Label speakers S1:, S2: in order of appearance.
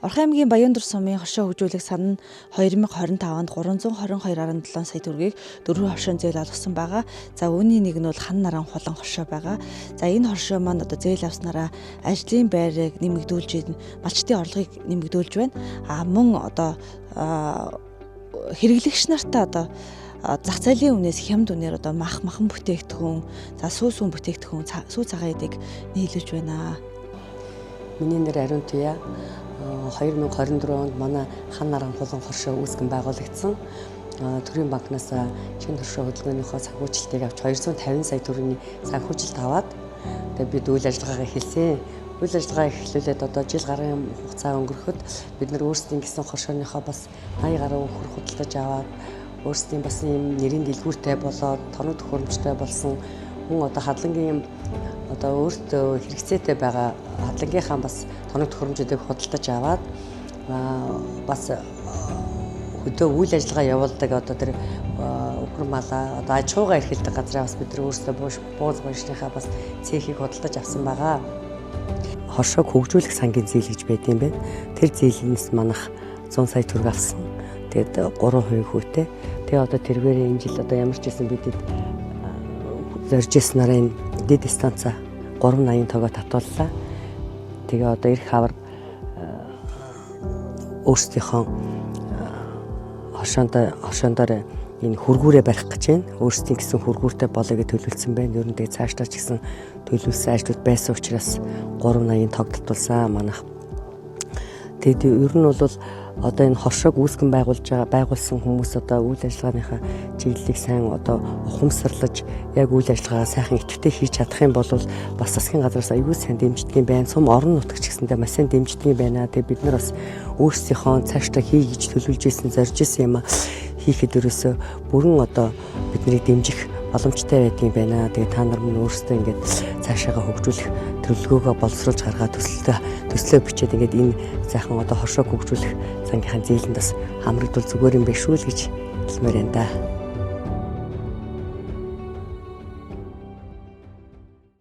S1: Орхон аймгийн Баяндар сумын хоршоо хөгжүүлэх сан нь 2025 онд 322.7 сая төгрөгийг 4 хоршоон зээл олгосон байгаа. За үүний нэг нь бол хан наран хулан хоршоо байгаа. За энэ хоршоо маань одоо зээл авснараа ажлын байрыг нэмэгдүүлж, малчтын орлогыг нэмэгдүүлж байна. Мөн одоо хэрэглэгч нартаа одоо зах зээлийн үнээс хямд үнээр одоо махан бүтээгдэхүүн, за сүүс үн бүтээгдэхүүн, сүү цагаан эдийг нийлүүлж байна.
S2: Миний нэр Ариун Туяа. 2024 онд манай хан наран хулан хоршоо үүсгэн байгуулагдсан. Төрийн банкнаас шинэ хоршоо хөдөлгөөнийхөө санхүүжилтийг авч 250 сая төгрөгийн санхүүжилт аваад тэгээд бид үйл ажиллагаагаа эхэлсэн. Үйл ажиллагаа эхлүүлээд одоо жил гаруй хугацаа өнгөрөхөд бид нар өөрсдийн гэсэн хоршооныхоо бас 80 гаруй хөр худалдаж аваад өөрсдийн бас юм нэрийн дэлгүүртэй болоод тоног төхөөрөмжтэй болсон хүн одоо хадлагын одоо өөртөө хэрэгцээтэй байгаа хадлагынхаа бас тоног төхөөрөмжүүдийг худалдаж аваад бас хөдөө үйл ажиллагаа явуулдаг одоо тэр өхөр малаа одоо аж ахуйгаа эрхэлдэг газраа бас бид нар өөрсдөө бууз бошныхаа бас цехийг худалдаж авсан байгаа. Хоршоог хөгжүүлэх сангийн зээл гэж байт юм байна. Тэр зээлээс манах 100 сая төгрөг авсан. Тэгээд 3% хүүтэй. Тэгээ одоо тэрвэрээ энэ жил одоо ямар ч байсан бидэд зорж ирснээр энэ дэд станца 380 тогоо татууллаа. Тэгээ одоо эрх хавар өөрсдийнхөө хоршоондоор энэ хүргүүрээ барих гэж байна. Өөрсдийн гэсэн хүргүүртэй болоё гэж төлөвлөсөн байна. Ер нь тэгээ цаашдаа ч гэсэн төлөвлөсөн ажлууд байсан учраас 380 тог татуулсан манах. Тэгээд ер нь бол одоо энэ хоршоог үүсгэн байгуулсан хүмүүс одоо үйл ажиллагааныхаа чиглэлийг сайн одоо ухамсарлаж яг үйл ажиллагаагаа сайхан идэвхтэй хийж чадах юм бол бас засгийн газраас аюул сайн дэмждэг юм байна. Сум орон нутагч гэсэндээ маш сайн дэмждэг юм байна. Тэгээд бид нар бас өөрсдийнхөө цаашдаа хий гэж төлөвлөж ирсэн, зорж ирсэн юм хийхэд ерөөсөө бүрэн одоо биднийг дэмжих боломжтой байдаг юм байна. Тэгээд та нар мөн өөрсдөө ингээд цаашаага хөгжүүлэх төлөвлөгөөгөө боловсруулж гаргаад төслөө бичээд ингээд энэ сайхан одоо хоршоог хөгжүүлэх зангийнхаа зээлэнд бас хамрагдвал зүгээр юм биш үү л гэж хэлмээр байна да.